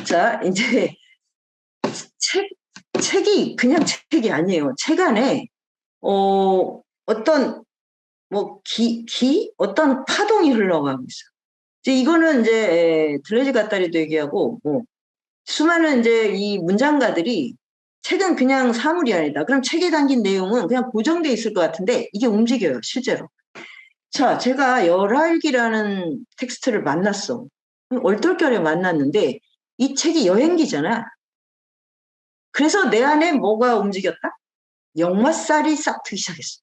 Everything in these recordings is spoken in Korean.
자, 이제 책, 책이 그냥 책이 아니에요. 책 안에, 어떤, 뭐, 어떤 파동이 흘러가고 있어요. 이제 이거는 이제, 들레즈 가따리도 얘기하고, 뭐, 수많은 이제 이 문장가들이 책은 그냥 사물이 아니다. 그럼 책에 담긴 내용은 그냥 고정돼 있을 것 같은데, 이게 움직여요, 실제로. 자, 제가 열알기라는 텍스트를 만났어. 얼떨결에 만났는데, 이 책이 여행기잖아. 그래서 내 안에 뭐가 움직였다? 역마살이 싹 트기 시작했어.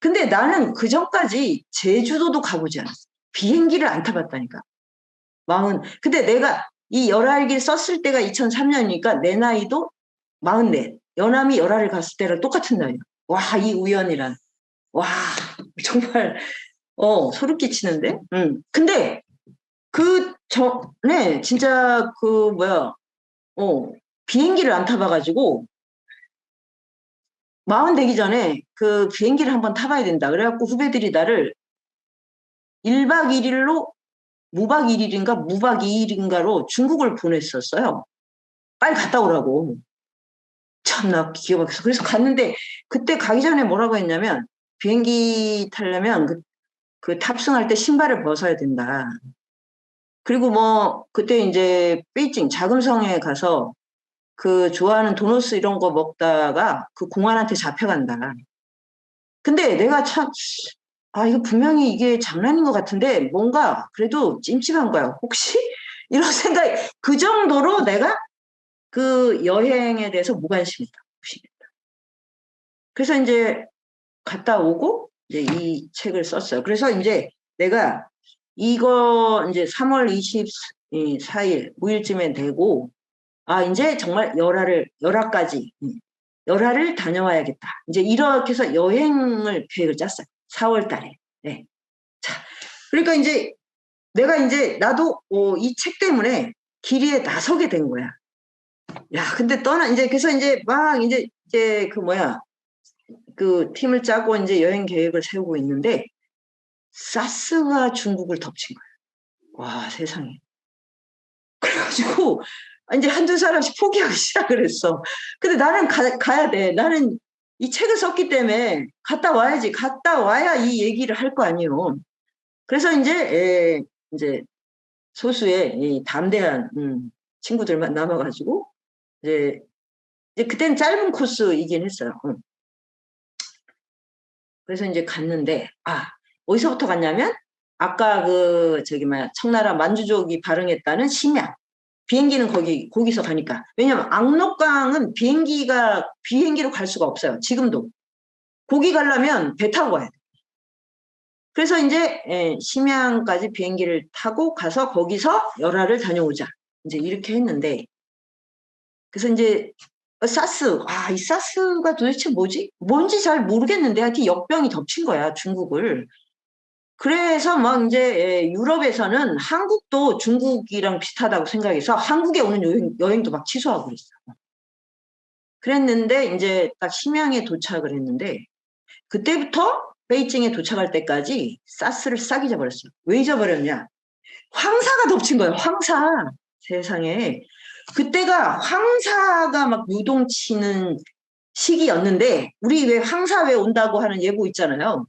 근데 나는 그 전까지 제주도도 가보지 않았어. 비행기를 안 타봤다니까. 근데 내가 이 열알기를 썼을 때가 2003년이니까 내 나이도 44. 연암이 열알을 갔을 때랑 똑같은 나이야. 와, 이 우연이란. 와, 정말, 소름 끼치는데? 근데 그 전에 진짜 비행기를 안 타봐가지고, 40 되기 전에 그 비행기를 한번 타봐야 된다. 그래갖고 후배들이 나를 1박 2일로 무박 1일인가 무박 2일인가로 중국을 보냈었어요. 빨리 갔다 오라고. 참나 기가 막혀서. 그래서 갔는데 그때 가기 전에 뭐라고 했냐면 비행기 타려면 그 탑승할 때 신발을 벗어야 된다. 그리고 뭐 그때 이제 베이징 자금성에 가서 그 좋아하는 도너스 이런 거 먹다가 그 공안한테 잡혀간다. 근데 내가 참, 이거 분명히 이게 장난인 것 같은데 뭔가 그래도 찜찜한 거야. 혹시? 이런 생각이, 그 정도로 내가 그 여행에 대해서 무관심이다. 그래서 이제 갔다 오고 이제 이 책을 썼어요. 그래서 이제 내가 이거 이제 3월 24일, 5일쯤에 되고, 이제 정말 열화까지, 열화를 다녀와야겠다. 이제 이렇게 해서 여행을 계획을 짰어요. 4월 달에. 네. 자, 그러니까 이제 내가 이제 나도 이 책 때문에 길이에 나서게 된 거야. 야, 근데 그래서 이제 막 이제 그 팀을 짜고 이제 여행 계획을 세우고 있는데 사스가 중국을 덮친 거야. 와, 세상에. 그래가지고 이제 한두 사람씩 포기하기 시작을 했어. 근데 나는 가야 돼. 나는 이 책을 썼기 때문에 갔다 와야지. 갔다 와야 이 얘기를 할 거 아니에요. 그래서 이제 소수의 이 담대한 친구들만 남아가지고 이제 그때는 짧은 코스이긴 했어요. 그래서 이제 갔는데 어디서부터 갔냐면 아까 청나라 만주족이 발흥했다는 심양. 비행기는 거기서 가니까. 왜냐면 압록강은 비행기로 갈 수가 없어요. 지금도. 거기 가려면 배 타고 가야 돼. 그래서 이제 심양까지 비행기를 타고 가서 거기서 열화를 다녀오자. 이제 이렇게 했는데 그래서 이제 이 사스가 도대체 뭐지? 뭔지 잘 모르겠는데 하여튼 역병이 덮친 거야, 중국을. 그래서 막 이제 유럽에서는 한국도 중국이랑 비슷하다고 생각해서 한국에 오는 여행도 막 취소하고 그랬어. 그랬는데 이제 딱 심양에 도착을 했는데 그때부터 베이징에 도착할 때까지 사스를 싹 잊어버렸어. 왜 잊어버렸냐? 황사가 덮친 거예요. 황사. 세상에. 그때가 황사가 막 유동치는 시기였는데 우리 왜 황사 왜 온다고 하는 예고 있잖아요.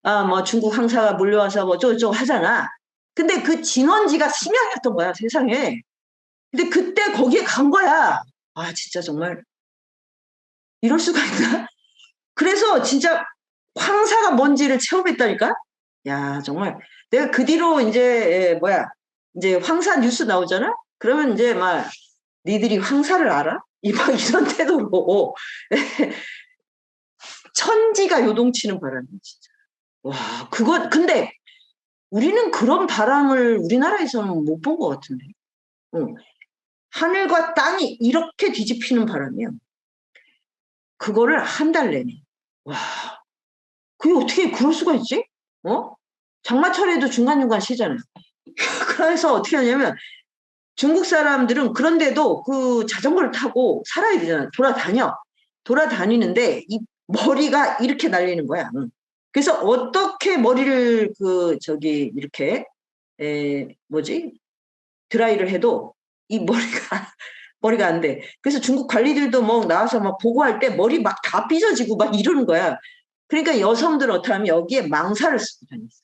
뭐 중국 황사가 몰려와서 뭐 저쩌고 하잖아. 근데 그 진원지가 심양이었던 거야, 세상에. 근데 그때 거기에 간 거야. 진짜 정말 이럴 수가 있나? 그래서 진짜 황사가 뭔지를 체험했다니까? 야, 정말. 내가 그 뒤로 이제 황사 뉴스 나오잖아? 그러면 이제 막, 니들이 황사를 알아? 이런 태도로. 천지가 요동치는 바람이 진짜. 와, 근데 우리는 그런 바람을 우리나라에서는 못 본 것 같은데. 응. 하늘과 땅이 이렇게 뒤집히는 바람이야. 그거를 한 달 내내. 와, 그게 어떻게 그럴 수가 있지? 장마철에도 중간중간 쉬잖아. 그래서 어떻게 하냐면 중국 사람들은 그런데도 그 자전거를 타고 살아야 되잖아. 돌아다니는데 이 머리가 이렇게 날리는 거야. 그래서 어떻게 머리를 이렇게 드라이를 해도 이 머리가 안 돼. 그래서 중국 관리들도 뭐 나와서 막 보고할 때 머리 막 다 삐져지고 막 이러는 거야. 그러니까 여성들 어떡하면 여기에 망사를 쓰고 다녔어.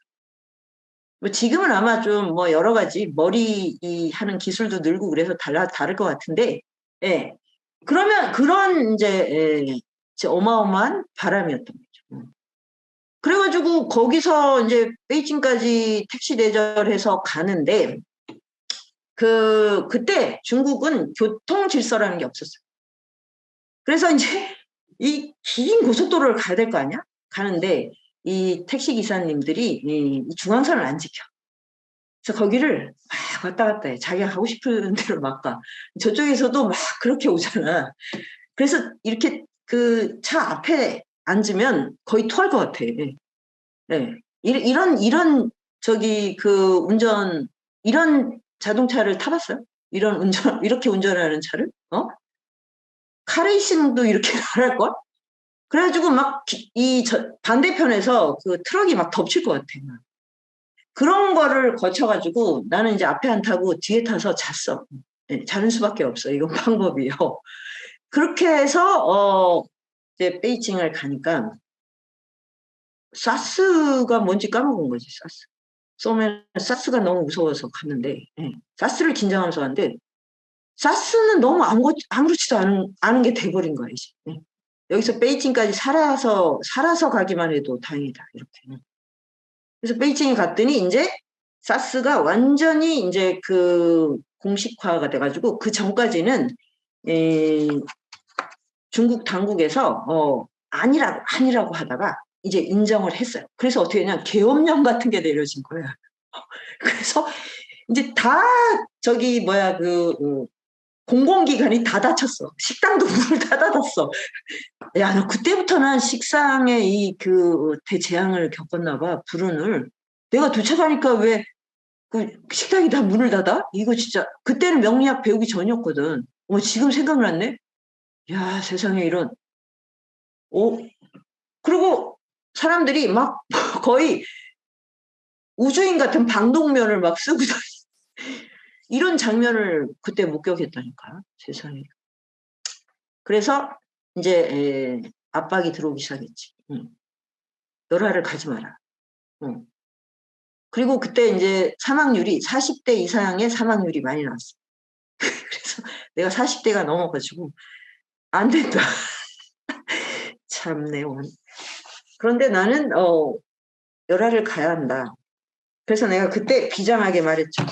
뭐 지금은 아마 좀 뭐 여러 가지 머리 이 하는 기술도 늘고 그래서 다를 것 같은데, 예. 그러면 그런 이제, 진짜 어마어마한 바람이었던 거죠. 그래가지고 거기서 이제 베이징까지 택시 대절해서 가는데, 그때 중국은 교통 질서라는 게 없었어요. 그래서 이제 이 긴 고속도로를 가야 될 거 아니야? 가는데 이 택시 기사님들이 이 중앙선을 안 지켜. 그래서 거기를 막 왔다 갔다 해. 자기가 가고 싶은 대로 막 가. 저쪽에서도 막 그렇게 오잖아. 그래서 이렇게 그 차 앞에 앉으면 거의 토할 것 같아. 예. 예. 이런 저기 그 운전 이런 자동차를 타봤어요? 이런 운전 이렇게 운전하는 차를? 카레이싱도 이렇게 잘할걸? 그래가지고 막 반대편에서 그 트럭이 막 덮칠 것 같아. 그런 거를 거쳐가지고 나는 이제 앞에 안 타고 뒤에 타서 잤어. 네, 자는 수밖에 없어. 이건 방법이요. 그렇게 해서 이제 베이징을 가니까 사스가 뭔지 까먹은 거지. 사스. 처음에는 사스가 너무 무서워서 갔는데, 사스를 긴장하면서 갔는데 사스는 너무 아무렇지도 않은 게 돼버린 거야 이제. 여기서 베이징까지 살아서 가기만 해도 다행이다 이렇게. 그래서 베이징에 갔더니 이제 사스가 완전히 이제 그 공식화가 돼가지고 그 전까지는 중국 당국에서 아니라고 하다가 이제 인정을 했어요. 그래서 어떻게 했냐 계엄령 같은 게 내려진 거야. 그래서 이제 다 저기 뭐야 공공기관이 다 닫혔어. 식당도 문을 다 닫았어. 야, 너 그때부터는 식상에 대재앙을 겪었나 봐. 불운을. 내가 도착하니까 왜 그 식당이 다 문을 닫아? 이거 진짜 그때는 명리학 배우기 전이었거든. 지금 생각났네. 야, 세상에 이런. 오, 그리고 사람들이 막 거의 우주인 같은 방독면을 막 쓰고 이런 장면을 그때 목격했다니까. 세상에. 그래서 이제 압박이 들어오기 시작했지. 열화를 가지 마라. 그리고 그때 이제 사망률이 40대 이상의 사망률이 많이 나왔어. 그래서 내가 40대가 넘어가지고 안 된다. 참네. 그런데 나는 열화를 가야 한다. 그래서 내가 그때 비장하게 말했죠.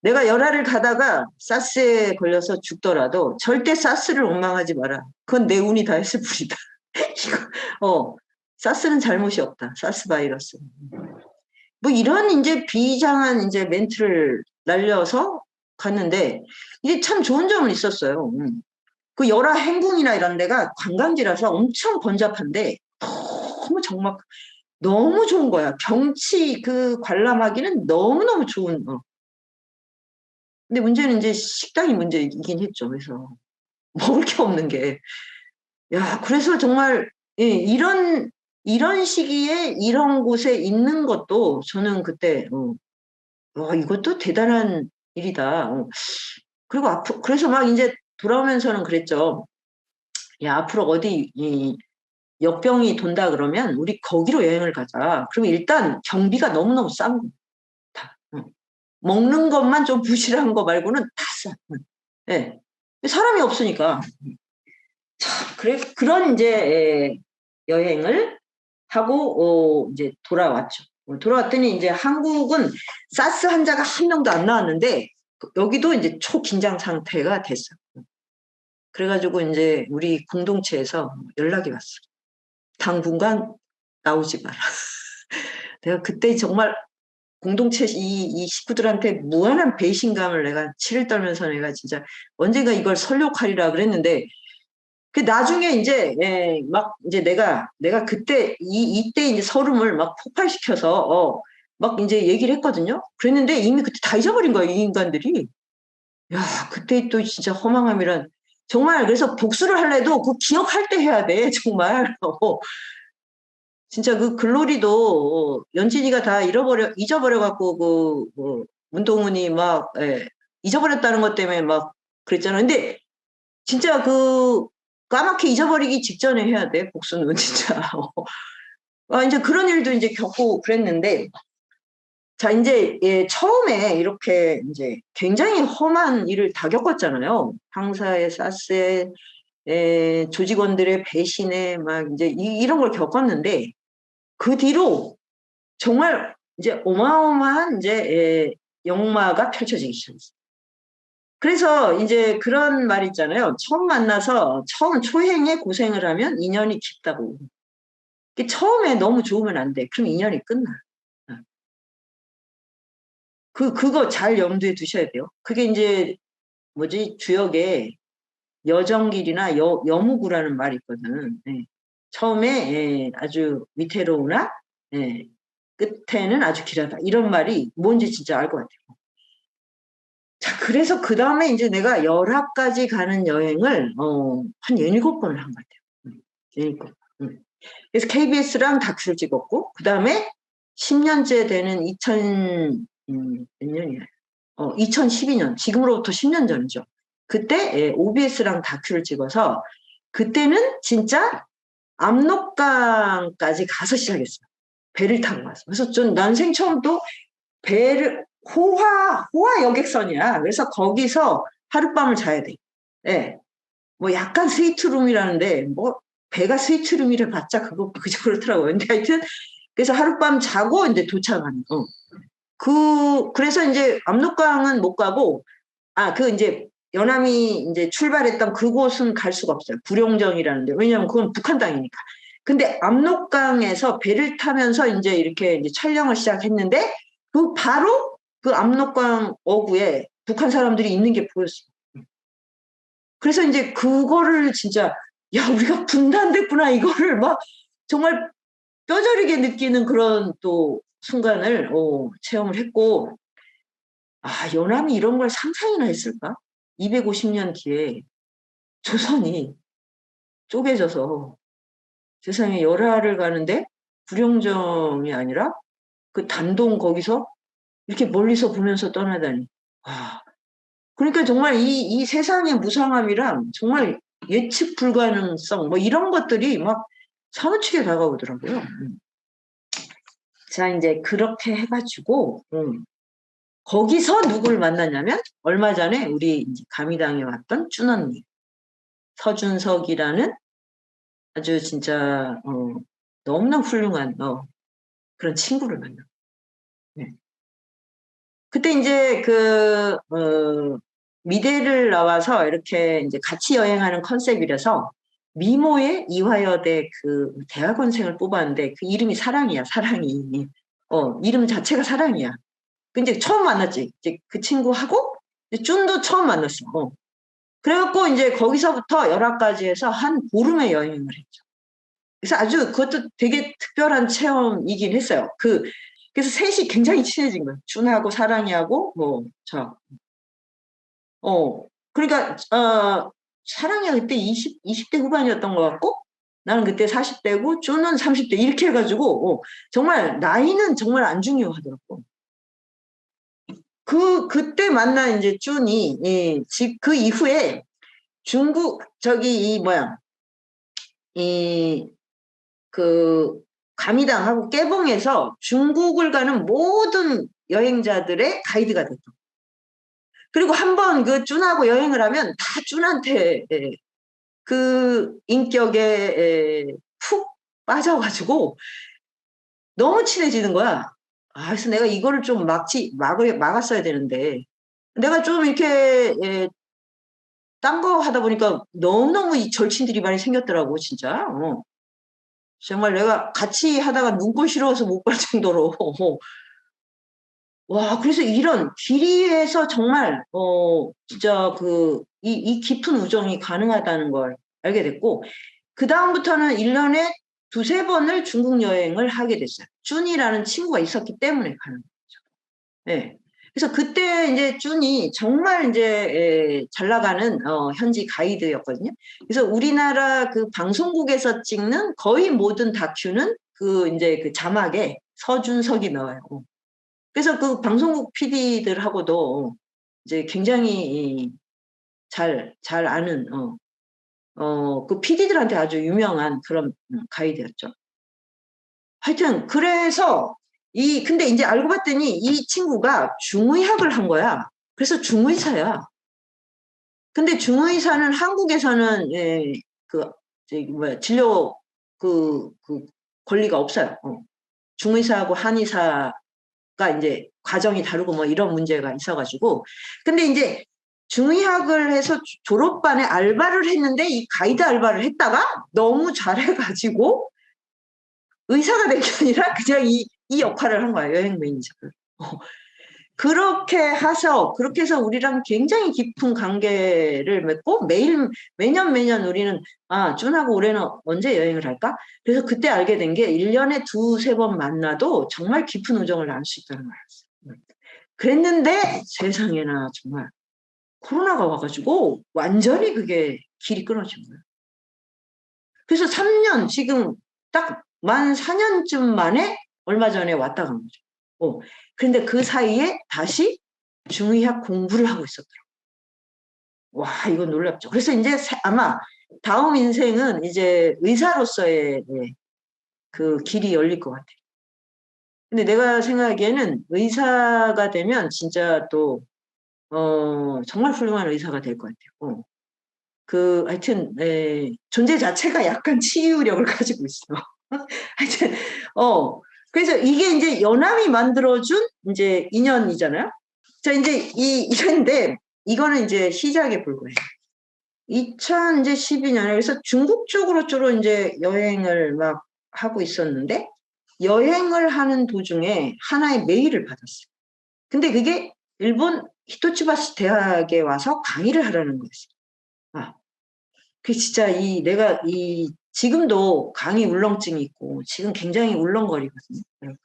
내가 열화를 가다가 사스에 걸려서 죽더라도 절대 사스를 원망하지 마라. 그건 내 운이 다 했을 뿐이다. 사스는 잘못이 없다. 사스 바이러스. 뭐 이런 이제 비장한 이제 멘트를 날려서 갔는데 이게 참 좋은 점은 있었어요. 그 열화 행궁이나 이런 데가 관광지라서 엄청 번잡한데 정말 너무 좋은 거야. 경치 관람하기는 너무너무 좋은 근데 문제는 이제 식당이 문제이긴 했죠. 그래서 먹을 게 없는 게. 야, 그래서 정말 이런 시기에 이런 곳에 있는 것도 저는 그때 이것도 대단한 일이다. 그리고 그래서 막 이제 돌아오면서는 그랬죠. 야, 앞으로 어디 역병이 돈다 그러면 우리 거기로 여행을 가자. 그러면 일단 경비가 너무너무 싼 다. 먹는 것만 좀 부실한 거 말고는 다 싸. 예. 사람이 없으니까. 그런 이제 여행을 하고 이제 돌아왔죠. 돌아왔더니 이제 한국은 사스 환자가 한 명도 안 나왔는데 여기도 이제 초긴장 상태가 됐어요. 그래가지고 이제 우리 공동체에서 연락이 왔어. 당분간 나오지 마라. 내가 그때 정말 공동체 이 식구들한테 무한한 배신감을 내가 치를 떨면서 내가 진짜 언젠가 이걸 설욕하리라 그랬는데 나중에 이제 막 이제 내가 그때 이때 이제 서름을 막 폭발시켜서 막 이제 얘기를 했거든요. 그랬는데 이미 그때 다 잊어버린 거야 이 인간들이. 야, 그때 또 진짜 허망함이란 정말 그래서 복수를 할래도 그 기억할 때 해야 돼 정말. 진짜 그 글로리도 연진이가 다 잊어버려 갖고 문동훈이 막 잊어버렸다는 것 때문에 막 그랬잖아. 근데 진짜 그 까맣게 잊어버리기 직전에 해야 돼, 복수는 진짜. 이제 그런 일도 이제 겪고 그랬는데, 자, 이제, 예, 처음에 이렇게 이제 굉장히 험한 일을 다 겪었잖아요. 상사의 사스에, 조직원들의 배신에 막 이제 이런 걸 겪었는데, 그 뒤로 정말 이제 어마어마한 이제, 영마가 펼쳐지기 시작했어요. 그래서 이제 그런 말 있잖아요. 처음 만나서 처음 초행에 고생을 하면 인연이 깊다고. 처음에 너무 좋으면 안 돼. 그럼 인연이 끝나. 어. 그거 잘 염두에 두셔야 돼요. 그게 이제 뭐지, 주역에 여정길이나 여무구라는 말이 있거든. 예. 처음에 아주 위태로우나 예, 끝에는 아주 길하다. 이런 말이 뭔지 진짜 알 것 같아요. 자, 그래서 그 다음에 이제 내가 열화까지 가는 여행을 한 17번을 한 것 같아요. 17번. 그래서 KBS랑 다큐를 찍었고, 그 다음에 10년째 되는 몇 년이야? 2012년, 지금으로부터 10년 전이죠. 그때 OBS랑 다큐를 찍어서 그때는 진짜 압록강까지 가서 시작했어요. 배를 타고 가서. 그래서 좀 난생 처음 또 배를 호화 여객선이야. 그래서 거기서 하룻밤을 자야 돼. 예. 뭐 약간 스위트룸이라는데 뭐 배가 스위트룸이래 봤자 그저 그렇더라고요. 근데 하여튼 그래서 하룻밤 자고 이제 도착하는 거. 그래서 이제 압록강은 못 가고, 그 이제 연암이 이제 출발했던 그곳은 갈 수가 없어요. 구룡정이라는데. 왜냐면 그건 북한 땅이니까. 근데 압록강에서 배를 타면서 이제 이렇게 이제 촬영을 시작했는데, 바로 그 압록강 어구에 북한 사람들이 있는 게 보였어요. 그래서 이제 그거를 진짜, 야, 우리가 분단됐구나, 이거를 막 정말 뼈저리게 느끼는 그런 또 순간을 체험을 했고, 연암이 이런 걸 상상이나 했을까? 250년 뒤에 조선이 쪼개져서 세상에 열하를 가는데 구룡정이 아니라 그 단동 거기서 이렇게 멀리서 보면서 떠나다니. 그러니까 정말 이 세상의 무상함이랑 정말 예측 불가능성 뭐 이런 것들이 막 사무치게 다가오더라고요. 자, 이제 그렇게 해가지고 거기서 누구를 만났냐면 얼마 전에 우리 이제 가미당에 왔던 준 언니 서준석이라는 아주 진짜 너무나 훌륭한 그런 친구를 만나. 네. 그때 이제 미대를 나와서 이렇게 이제 같이 여행하는 컨셉이라서 미모의 이화여대 그 대학원생을 뽑았는데 그 이름이 사랑이야, 사랑이. 이름 자체가 사랑이야. 근데 처음 만났지. 이제 그 친구하고 이제 준도 처음 만났어. 그래갖고 이제 거기서부터 열화까지 해서 한 보름의 여행을 했죠. 그래서 아주 그것도 되게 특별한 체험이긴 했어요. 그래서 셋이 굉장히 친해진 거예요. 준하고 사랑이하고 그러니까 사랑이가 그때 20대 후반이었던 것 같고 나는 그때 40대고 준은 30대 이렇게 해가지고 정말 나이는 정말 안 중요하더라고. 그때 만난 이제 준이 그 이후에 중국 저기 그 가미당하고 깨봉에서 중국을 가는 모든 여행자들의 가이드가 됐죠. 그리고 한번 그 준하고 여행을 하면 다 준한테 그 인격에 푹 빠져가지고 너무 친해지는 거야. 그래서 내가 이거를 좀 막았어야 되는데 내가 좀 이렇게 딴 거 하다 보니까 너무너무 이 절친들이 많이 생겼더라고 진짜. 정말 내가 같이 하다가 눈꼴 싫어서 못 갈 정도로 와, 그래서 이런 길이에서 정말 진짜 이 깊은 우정이 가능하다는 걸 알게 됐고 그 다음부터는 1년에 두세 번을 중국 여행을 하게 됐어요. 준이라는 친구가 있었기 때문에 가는 거죠. 네. 그래서 그때 이제 준이 정말 이제 잘 나가는 현지 가이드였거든요. 그래서 우리나라 그 방송국에서 찍는 거의 모든 다큐는 이제 그 자막에 서준석이 나와요. 그래서 그 방송국 PD들하고도 이제 굉장히 잘 아는, 그 PD들한테 아주 유명한 그런 가이드였죠. 하여튼, 그래서, 근데 이제 알고 봤더니 이 친구가 중의학을 한 거야. 그래서 중의사야. 근데 중의사는 한국에서는, 진료, 권리가 없어요. 중의사하고 한의사가 이제 과정이 다르고 뭐 이런 문제가 있어가지고. 근데 이제 중의학을 해서 졸업반에 알바를 했는데 이 가이드 알바를 했다가 너무 잘해가지고 의사가 된 게 아니라 그냥 이 역할을 한 거야, 여행 매니저를. 그렇게 해서 우리랑 굉장히 깊은 관계를 맺고 매년 우리는, 준하고 올해는 언제 여행을 할까? 그래서 그때 알게 된 게 1년에 두세 번 만나도 정말 깊은 우정을 나눌 수 있다는 걸 알았어요. 그랬는데 세상에나 정말 코로나가 와가지고 완전히 그게 길이 끊어진 거예요. 그래서 3년, 지금 딱 만 4년쯤 만에 얼마 전에 왔다 간 거죠. 근데 그 사이에 다시 중의학 공부를 하고 있었더라고요. 와, 이건 놀랍죠. 그래서 이제 아마 다음 인생은 이제 의사로서의 그 길이 열릴 것 같아요. 근데 내가 생각하기에는 의사가 되면 진짜 또, 정말 훌륭한 의사가 될 것 같아요. 하여튼, 존재 자체가 약간 치유력을 가지고 있어. 하여튼, 그래서 이게 이제 연암이 만들어준 이제 인연이잖아요. 자, 이제 이런데, 이거는 이제 시작에 불과해요. 2012년에, 그래서 중국 쪽으로 주로 이제 여행을 막 하고 있었는데, 여행을 하는 도중에 하나의 메일을 받았어요. 근데 그게 일본 히토츠바시 대학에 와서 강의를 하라는 거였어요. 그 진짜 내가 지금도 강의 울렁증이 있고, 지금 굉장히 울렁거리거든요. 여러분.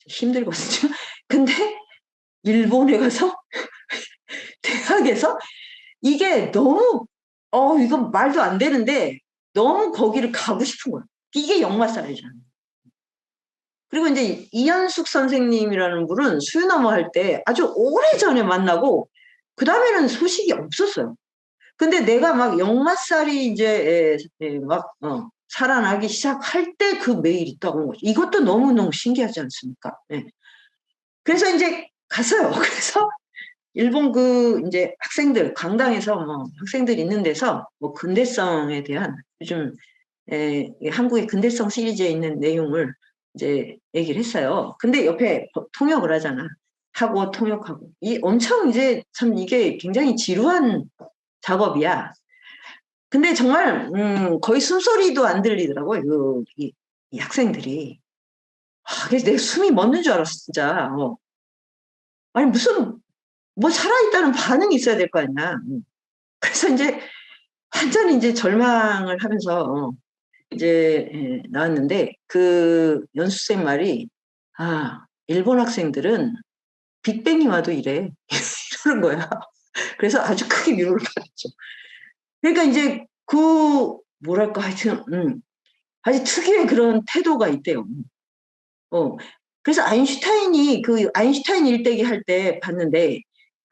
힘들거든요. 근데 일본에 가서 대학에서 이게 너무 이건 말도 안 되는데 너무 거기를 가고 싶은 거야. 이게 역마살이잖아. 그리고 이제 이현숙 선생님이라는 분은 수유너머 할 때 아주 오래전에 만나고 그 다음에는 소식이 없었어요. 근데 내가 막 역마살이 이제 막 살아나기 시작할 때 그 메일이 딱 온 거죠. 이것도 너무너무 신기하지 않습니까? 네. 그래서 이제 갔어요. 그래서 일본 이제 학생들, 강당에서 뭐 학생들 있는 데서 뭐 근대성에 대한 요즘, 한국의 근대성 시리즈에 있는 내용을 이제 얘기를 했어요. 근데 옆에 통역을 하잖아. 하고 통역하고. 엄청 이제 참 이게 굉장히 지루한 작업이야. 근데 정말, 거의 숨소리도 안 들리더라고요. 이 학생들이. 그래서 내 숨이 멎는 줄 알았어, 진짜. 아니, 뭐 살아있다는 반응이 있어야 될 거 아니야. 그래서 이제 완전히 이제 절망을 하면서 이제 나왔는데 그 연수생 말이 일본 학생들은 빅뱅이 와도 이래 이러는 거야. 그래서 아주 크게 위로를 받았죠. 그러니까 이제 뭐랄까 하여튼 아주 특유의 그런 태도가 있대요. 그래서 아인슈타인 일대기 할 때 봤는데,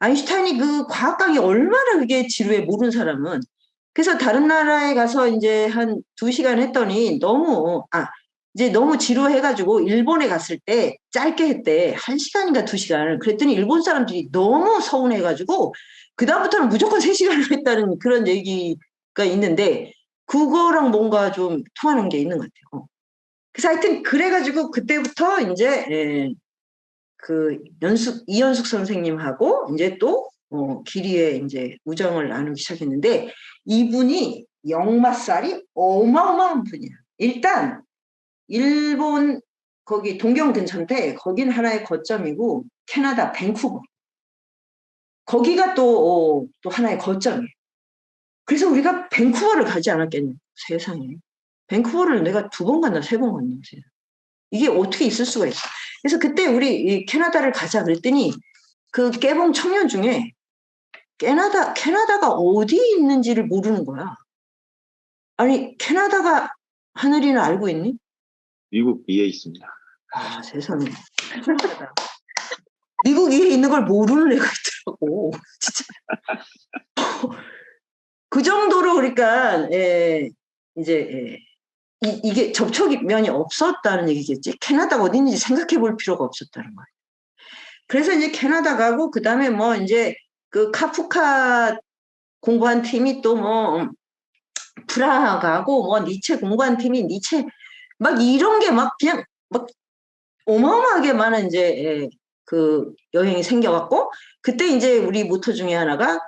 아인슈타인이 그 과학 강의 얼마나 그게 지루해, 모르는 사람은. 그래서 다른 나라에 가서 이제 한 2시간 했더니 이제 너무 지루해가지고 일본에 갔을 때 짧게 했대. 1시간인가 2시간을. 그랬더니 일본 사람들이 너무 서운해가지고, 그다음부터는 무조건 3시간을 했다는 그런 얘기가 있는데, 그거랑 뭔가 좀 통하는 게 있는 것 같아요. 그래서 하여튼 그래가지고 그때부터 이제 이현숙 선생님하고 이제 또 길이에 이제 우정을 나누기 시작했는데, 이분이 역마살이 어마어마한 분이야. 일단 일본 거기 동경 근처인데 거긴 하나의 거점이고, 캐나다 밴쿠버 거기가 또 하나의 거점이에요. 그래서 우리가 밴쿠버를 가지 않았겠냐, 세상에. 밴쿠버를 내가 2번 갔나 3번 갔나. 이게 어떻게 있을 수가 있어. 그래서 그때 우리 캐나다를 가자 그랬더니 그 깨봉 청년 중에 캐나다가 어디에 있는지를 모르는 거야. 아니, 캐나다가 하늘이는 알고 있니? 미국 위에 있습니다. 세상에. 미국 위에 있는 걸 모르는 애가 있더라고. 진짜. 그 정도로 그러니까 이제 이게 접촉면이 없었다는 얘기겠지. 캐나다가 어디 있는지 생각해 볼 필요가 없었다는 거예요. 그래서 이제 캐나다 가고 그다음에 뭐 이제 그 카프카 공부한 팀이 또 뭐 프라하 가고 뭐 니체 공부한 팀이 니체 막 이런 게 막 그냥 막 어마어마하게 많은 이제 그 여행이 생겨갖고 그때 이제 우리 모토 중에 하나가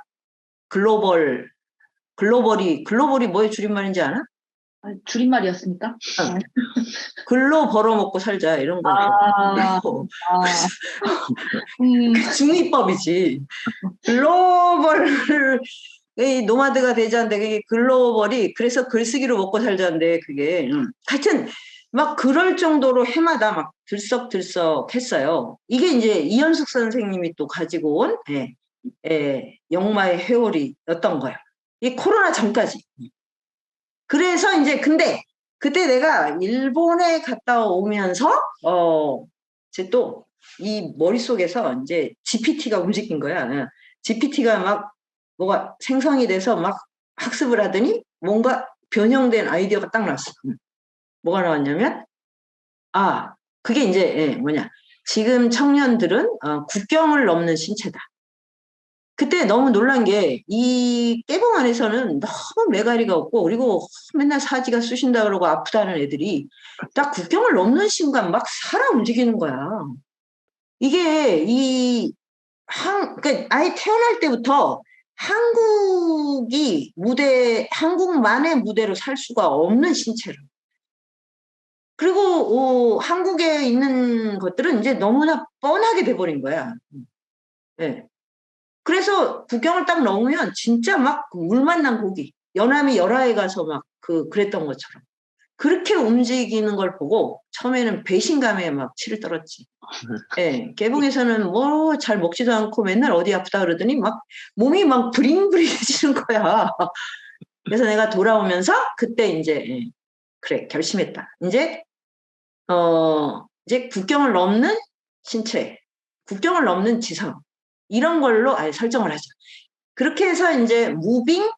글로벌이 뭐의 줄임말인지 아나? 줄임말이었습니까? 글로 벌어먹고 살자 이런 거. 중위법이지. 글로벌 이 노마드가 되자는데 그게 글로벌이 그래서 글쓰기로 먹고 살자는데 그게 하여튼 막 그럴 정도로 해마다 막 들썩들썩 했어요. 이게 이제 이현숙 선생님이 또 가지고 온 영마의 회오리였던 거예요. 이 코로나 전까지. 그래서 이제 근데 그때 내가 일본에 갔다 오면서 이제 또 이 머릿속에서 이제 GPT가 움직인 거야. GPT가 막 뭐가 생성이 돼서 막 학습을 하더니 뭔가 변형된 아이디어가 딱 나왔어. 뭐가 나왔냐면 그게 이제 뭐냐 지금 청년들은 국경을 넘는 신체다. 그때 너무 놀란 게 이 깨봉 안에서는 너무 매가리가 없고 그리고 맨날 사지가 쑤신다 그러고 아프다는 애들이 딱 국경을 넘는 순간 막 살아 움직이는 거야. 이게 그러니까 아예 태어날 때부터 한국만의 무대로 살 수가 없는 신체로. 그리고 한국에 있는 것들은 이제 너무나 뻔하게 돼버린 거야. 네. 그래서 국경을 딱 넘으면 진짜 막 물 만난 고기, 연암이 열하에 가서 막 그랬던 것처럼. 그렇게 움직이는 걸 보고 처음에는 배신감에 막 치를 떨었지. 예, 개봉에서는 뭐 잘 먹지도 않고 맨날 어디 아프다 그러더니 막 몸이 막 브링브링해지는 거야. 그래서 내가 돌아오면서 그때 이제 그래 결심했다. 이제 국경을 넘는 신체, 국경을 넘는 지성 이런 걸로 아예 설정을 하자. 그렇게 해서 이제 무빙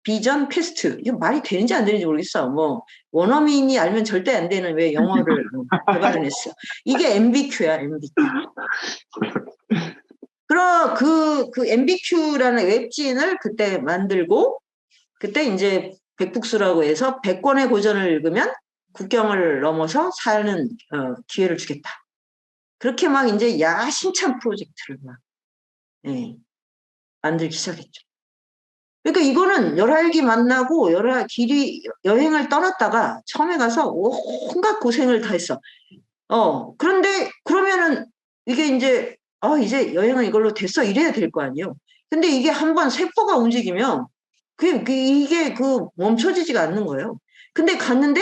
비전 퀘스트 이거 말이 되는지 안 되는지 모르겠어. 뭐 원어민이 알면 절대 안 되는 왜 영어를 개발을 했어. 이게 MBQ야, MBQ. 그럼 그 MBQ라는 웹진을 그때 만들고 그때 이제 백북수라고 해서 100권의 고전을 읽으면 국경을 넘어서 사는 기회를 주겠다. 그렇게 막 이제 야심찬 프로젝트를 막 만들기 시작했죠. 그러니까 이거는 열알기 만나고 여행을 떠났다가 처음에 가서 온갖 고생을 다 했어. 그런데 그러면은 이게 이제 여행은 이걸로 됐어 이래야 될 거 아니에요. 근데 이게 한번 세포가 움직이면 이게 멈춰지지가 않는 거예요. 근데 갔는데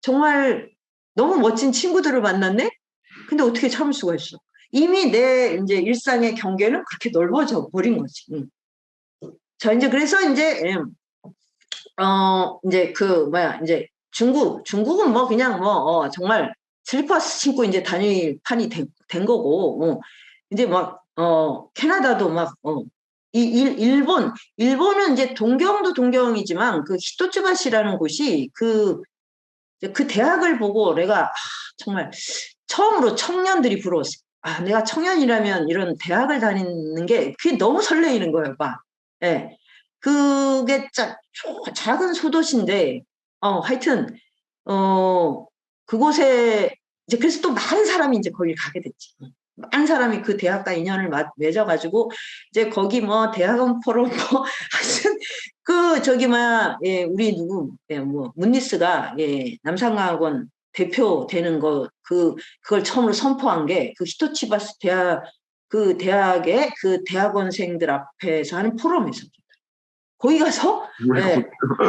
정말 너무 멋진 친구들을 만났네? 근데 어떻게 참을 수가 있어? 이미 내 이제 일상의 경계는 그렇게 넓어져 버린 거지. 자, 이제 그래서 이제 이제 중국은 뭐 그냥 뭐 정말 슬리퍼스 신고 이제 다닐 판이 된 거고, 이제 막 캐나다도 막 일본은 이제 동경도 동경이지만 그 히토츠바시라는 곳이 그 대학을 보고 내가 정말 처음으로 청년들이 부러웠어. 내가 청년이라면 이런 대학을 다니는 게 그게 너무 설레이는 거예요, 막. 예. 그게 작은 소도시인데, 하여튼, 그곳에, 이제 그래서 또 많은 사람이 이제 거기 가게 됐지. 많은 사람이 그 대학과 인연을 맺어가지고, 이제 거기 뭐, 대학원 포럼 뭐, 하여튼, 우리 문니스가, 남상과학원 대표 되는 그걸 처음으로 선포한 게, 그 히토치바스 그 대학의 그 대학원생들 앞에서 하는 포럼에서. 거기 가서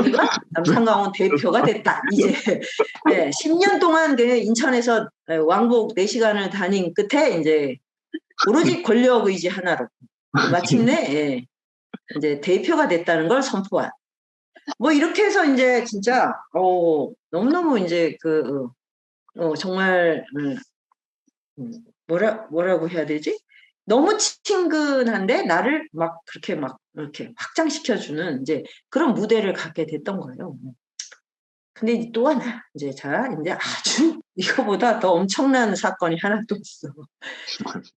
우리가 남상강원 대표가 됐다. 이제 10년 동안 인천에서 왕복 4시간을 다닌 끝에 이제 오로지 권력 의지 하나로 마침내 이제 대표가 됐다는 걸 선포한. 뭐 이렇게 해서 이제 진짜 너무너무 이제 정말 뭐라고 해야 되지? 너무 친근한데 나를 막 그렇게 막 이렇게 확장시켜주는 이제 그런 무대를 갖게 됐던 거예요. 근데 또 하나 이제 아주 이거보다 더 엄청난 사건이 하나 또 있어.